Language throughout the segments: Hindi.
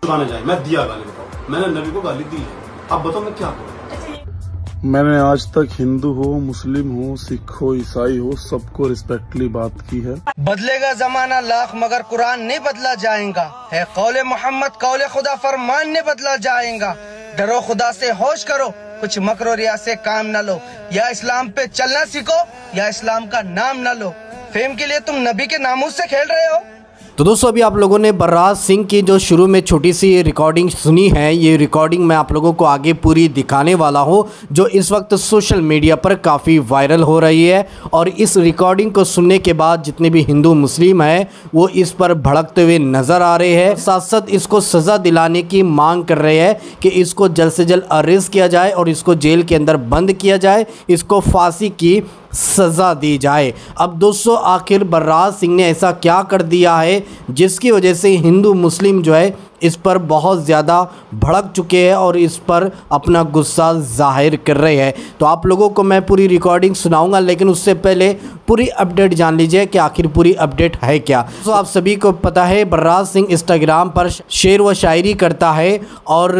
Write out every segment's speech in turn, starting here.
गाने जाए, मैं दिया गाली बताओ, मैंने नबी को गाली दी है, अब बताओ मैं क्या करूँ। मैंने आज तक हिंदू हो, मुस्लिम हो, सिख हो, ईसाई हो, सबको रिस्पेक्टली बात की है। बदलेगा जमाना लाख मगर कुरान नहीं बदला जाएगा, है कौले मोहम्मद कौले खुदा फरमान नहीं बदला जाएगा। डरो खुदा से, होश करो, कुछ मकरो रिया से काम न लो, या इस्लाम पे चलना सीखो या इस्लाम का नाम न लो। फेम के लिए तुम नबी के नामूस से खेल रहे हो। तो दोस्तों अभी आप लोगों ने बर्राज सिंह की जो शुरू में छोटी सी रिकॉर्डिंग सुनी है, ये रिकॉर्डिंग मैं आप लोगों को आगे पूरी दिखाने वाला हूँ, जो इस वक्त सोशल मीडिया पर काफ़ी वायरल हो रही है। और इस रिकॉर्डिंग को सुनने के बाद जितने भी हिंदू मुस्लिम हैं वो इस पर भड़कते हुए नज़र आ रहे हैं, साथ साथ इसको सज़ा दिलाने की मांग कर रहे हैं कि इसको जल्द से जल्द अरेस्ट किया जाए और इसको जेल के अंदर बंद किया जाए, इसको फांसी की सज़ा दी जाए। अब दोस्तों आखिर बर्राज सिंह ने ऐसा क्या कर दिया है जिसकी वजह से हिंदू मुस्लिम जो है इस पर बहुत ज़्यादा भड़क चुके हैं और इस पर अपना गुस्सा जाहिर कर रहे हैं। तो आप लोगों को मैं पूरी रिकॉर्डिंग सुनाऊंगा, लेकिन उससे पहले पूरी अपडेट जान लीजिए कि आखिर पूरी अपडेट है क्या। तो आप सभी को पता है बर्राज सिंह इंस्टाग्राम पर शेर व शायरी करता है और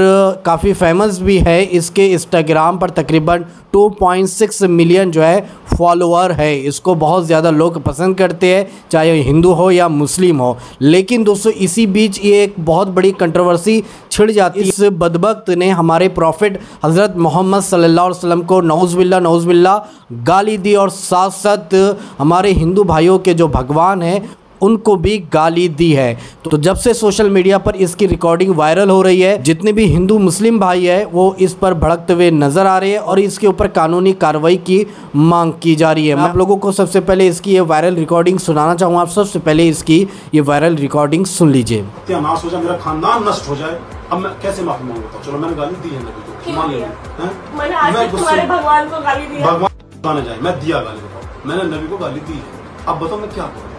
काफ़ी फेमस भी है। इसके इंस्टाग्राम पर तकरीबन 2.6 मिलियन जो है फॉलोअर है। इसको बहुत ज़्यादा लोग पसंद करते हैं, चाहे हिंदू हो या मुस्लिम हो। लेकिन दोस्तों इसी बीच ये एक बहुत बड़ी कंट्रोवर्सी छिड़ जाती है। इस बदबख्त ने हमारे प्रॉफिट हज़रत मोहम्मद सल्लल्लाहु अलैहि वसल्लम को नौज़ुबिल्लाह गाली दी और साथ साथ हमारे हिंदू भाइयों के जो भगवान हैं उनको भी गाली दी है। तो जब से सोशल मीडिया पर इसकी रिकॉर्डिंग वायरल हो रही है, जितने भी हिंदू मुस्लिम भाई हैं वो इस पर भड़कते हुए नजर आ रहे हैं और इसके ऊपर कानूनी कार्रवाई की मांग की जा रही है। मैं आप लोगों को सबसे पहले इसकी ये वायरल रिकॉर्डिंग सुनाना चाहूँगा। आप सबसे पहले इसकी ये वायरल रिकॉर्डिंग सुन लीजिए। नाश हो जाए, मेरा खानदान नष्ट हो जाए, अब मैं कैसे माफी मांगता हूँ। चलो मैंने गाली दी है नबी को, मान लिया, तुम्हारे भगवान को गाली दी है। भगवान गाने जाए, मैं दिया गाली बताओ, मैंने नबी को गाली दी है, अब बताओ मैं क्या करूँ।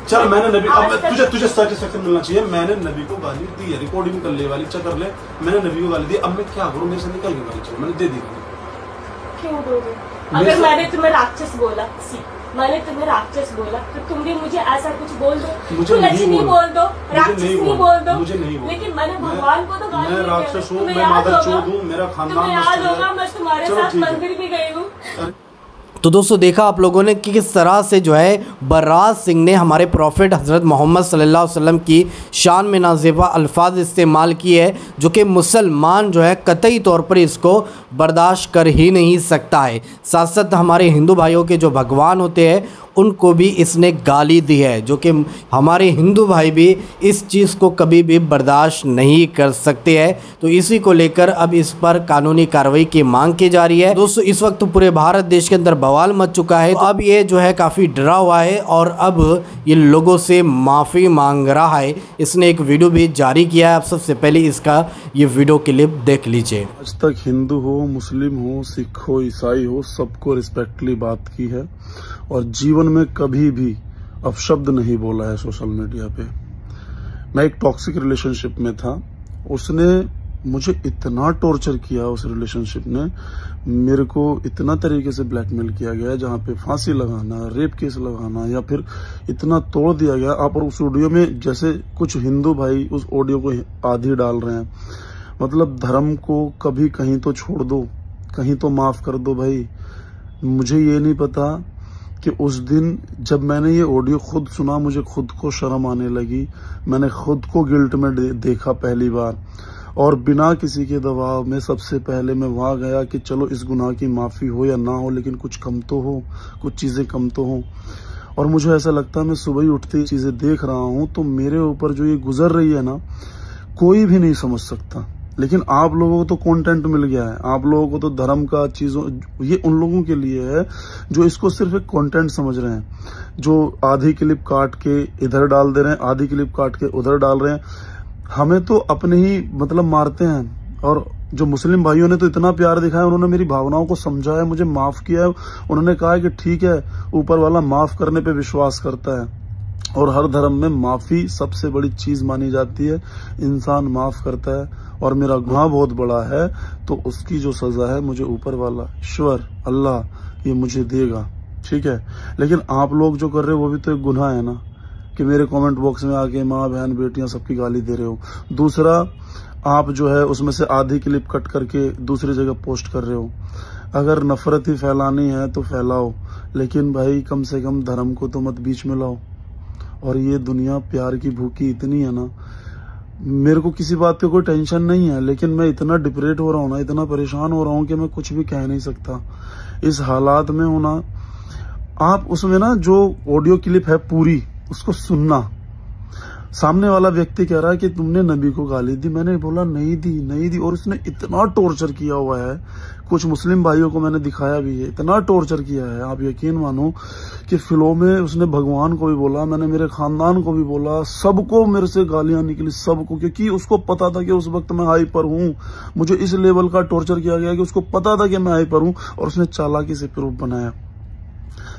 चल मैंने नबी, अब तुझे सेटिस्फेक्शन मिलना चाहिए, मैंने नबी को गाली दी है, रिकॉर्डिंग कर ले वाली कर ले, मैंने नबी को गाली दी, अब मैं क्या करूँ, मेरे से निकल गई गाली। चलो मैंने दे दी गाली। क्यों दोगे? अगर मैंने तुम्हें राक्षस बोला, मैंने तुम्हें राक्षस बोला तो तुम भी मुझे ऐसा कुछ बोल दो, मुझे लक्ष्मी बोल दो, राक्षस नहीं बोल दो, मुझे नहीं बोल। लेकिन मैंने भगवान को तो गाली दी। मैं राक्षस हूँ, मैं मादरचोद हूँ, मेरा खानदान याद होगा मैं तुम्हारे साथ मंदिर भी गई हूँ। तो दोस्तों देखा आप लोगों ने कि किस तरह से जो है बर्राज सिंह ने हमारे प्रॉफिट हज़रत मोहम्मद सल्लल्लाहु अलैहि वसल्लम की शान में नाज़ेबा अल्फाज इस्तेमाल किए है, जो कि मुसलमान जो है कतई तौर पर इसको बर्दाश्त कर ही नहीं सकता है। साथ साथ हमारे हिंदू भाइयों के जो भगवान होते हैं उनको भी इसने गाली दी है, जो कि हमारे हिंदू भाई भी इस चीज़ को कभी भी बर्दाश्त नहीं कर सकते हैं। तो इसी को लेकर अब इस पर कानूनी कार्रवाई की मांग की जा रही है। दोस्तों इस वक्त पूरे भारत देश के अंदर बवाल मच चुका है। तो अब ये जो है काफ़ी डरा हुआ है और अब ये लोगों से माफ़ी मांग रहा है। इसने एक वीडियो भी जारी किया है, आप सबसे पहले इसका ये वीडियो क्लिप देख लीजिए। आज तक हिंदू हो, मुस्लिम हो, सिख हो, ईसाई हो, सबको रिस्पेक्टली बात की है और जीवन में कभी भी अपशब्द नहीं बोला है सोशल मीडिया पे। मैं एक टॉक्सिक रिलेशनशिप में था, उसने मुझे इतना टॉर्चर किया, उस रिलेशनशिप ने मेरे को इतना तरीके से ब्लैकमेल किया गया जहाँ पे फांसी लगाना, रेप केस लगाना या फिर इतना तोड़ दिया गया। आप और उस ऑडियो में जैसे कुछ हिंदू भाई उस ऑडियो को आधी डाल रहे हैं, मतलब धर्म को कभी कहीं तो छोड़ दो, कहीं तो माफ कर दो भाई। मुझे ये नहीं पता कि उस दिन जब मैंने ये ऑडियो खुद सुना मुझे खुद को शर्म आने लगी। मैंने खुद को गिल्ट में देखा पहली बार और बिना किसी के दबाव में सबसे पहले मैं वहां गया कि चलो इस गुनाह की माफ़ी हो या ना हो लेकिन कुछ कम तो हो, कुछ चीज़ें कम तो हो। और मुझे ऐसा लगता है मैं सुबह ही उठते ही चीज़ें देख रहा हूँ तो मेरे ऊपर जो ये गुजर रही है ना कोई भी नहीं समझ सकता। लेकिन आप लोगों को तो कंटेंट मिल गया है, आप लोगों को तो धर्म का चीज़ों, ये उन लोगों के लिए है जो इसको सिर्फ एक कंटेंट समझ रहे हैं, जो आधी क्लिप काट के इधर डाल दे रहे हैं, आधी क्लिप काट के उधर डाल रहे हैं। हमें तो अपने ही मतलब मारते हैं। और जो मुस्लिम भाइयों ने तो इतना प्यार दिखाया, उन्होंने मेरी भावनाओं को समझा है, मुझे माफ किया है। उन्होंने कहा है कि ठीक है, ऊपर वाला माफ करने पे विश्वास करता है और हर धर्म में माफी सबसे बड़ी चीज मानी जाती है। इंसान माफ करता है और मेरा गुनाह बहुत बड़ा है तो उसकी जो सजा है मुझे ऊपर वाला ईश्वर अल्लाह ये मुझे देगा, ठीक है। लेकिन आप लोग जो कर रहे हो वो भी तो एक गुनाह है ना, कि मेरे कमेंट बॉक्स में आके माँ बहन बेटियां सबकी गाली दे रहे हो। दूसरा, आप जो है उसमें से आधी क्लिप कट करके दूसरी जगह पोस्ट कर रहे हो। अगर नफरत ही फैलानी है तो फैलाओ, लेकिन भाई कम से कम धर्म को तो मत बीच में लाओ। और ये दुनिया प्यार की भूखी इतनी है ना, मेरे को किसी बात पे कोई टेंशन नहीं है, लेकिन मैं इतना डिप्रेट हो रहा हूँ ना, इतना परेशान हो रहा हूँ कि मैं कुछ भी कह नहीं सकता। इस हालात में होना, आप उसमें ना जो ऑडियो क्लिप है पूरी उसको सुनना। सामने वाला व्यक्ति कह रहा है कि तुमने नबी को गाली दी। मैंने बोला नहीं दी, और उसने इतना टॉर्चर किया हुआ है। कुछ मुस्लिम भाइयों को मैंने दिखाया भी है, इतना टॉर्चर किया है, आप यकीन मानो कि फिल्मों में उसने भगवान को भी बोला, मैंने मेरे खानदान को भी बोला, सबको मेरे से गालियां निकली, सबको, क्योंकि उसको पता था कि उस वक्त मैं हाइपर हूं। मुझे इस लेवल का टॉर्चर किया गया कि उसको पता था कि मैं हाइपर हूं, और उसने चालाकी से प्रूफ बनाया।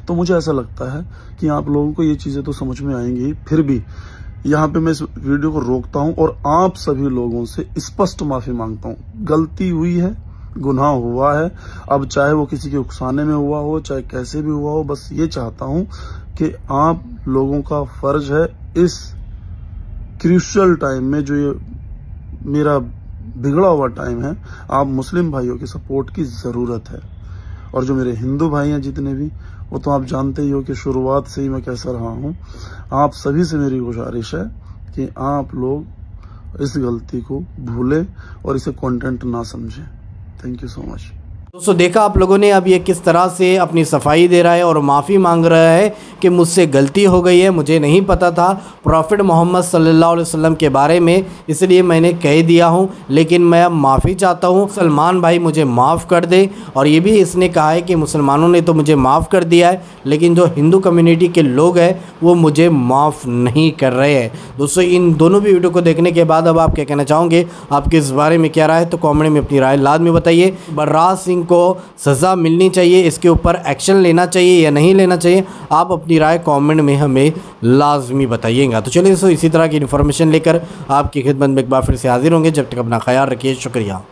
तो मुझे ऐसा लगता है कि आप लोगों को ये चीजें तो समझ में आएंगी। फिर भी यहाँ पे मैं इस वीडियो को रोकता हूँ और आप सभी लोगों से स्पष्ट माफी मांगता हूँ। गलती हुई है, गुनाह हुआ है, अब चाहे वो किसी के उकसाने में हुआ हो, चाहे कैसे भी हुआ हो, बस ये चाहता हूँ कि आप लोगों का फर्ज है इस क्रूशियल टाइम में, जो ये मेरा बिगड़ा हुआ टाइम है, आप मुस्लिम भाइयों की सपोर्ट की जरूरत है। और जो मेरे हिंदू भाई हैं जितने भी, वो तो आप जानते ही हो कि शुरुआत से ही मैं कैसा रहा हूं। आप सभी से मेरी गुजारिश है कि आप लोग इस गलती को भूलें और इसे कंटेंट ना समझें। Thank you so much. दोस्तों देखा आप लोगों ने, अब ये किस तरह से अपनी सफाई दे रहा है और माफ़ी मांग रहा है कि मुझसे गलती हो गई है, मुझे नहीं पता था प्रॉफिट मोहम्मद सल्लल्लाहु अलैहि वसल्लम के बारे में, इसलिए मैंने कह दिया हूँ, लेकिन मैं अब माफ़ी चाहता हूँ। सलमान भाई मुझे माफ़ कर दे। और ये भी इसने कहा है कि मुसलमानों ने तो मुझे माफ़ कर दिया है, लेकिन जो हिंदू कम्युनिटी के लोग हैं वो मुझे माफ़ नहीं कर रहे हैं। दोस्तों इन दोनों भी वीडियो को देखने के बाद अब आप क्या कहना चाहोगे, आपके इस बारे में क्या राय है, तो कॉमेंट में अपनी राय लाजमी बताइए। बर्रास सिंह को सज़ा मिलनी चाहिए, इसके ऊपर एक्शन लेना चाहिए या नहीं लेना चाहिए, आप अपनी राय कमेंट में हमें लाजमी बताइएगा। तो चलिए दोस्तों, इसी तरह की इन्फॉर्मेशन लेकर आपकी खिदमत में एक बार फिर से हाजिर होंगे। जब तक अपना ख्याल रखिए, शुक्रिया।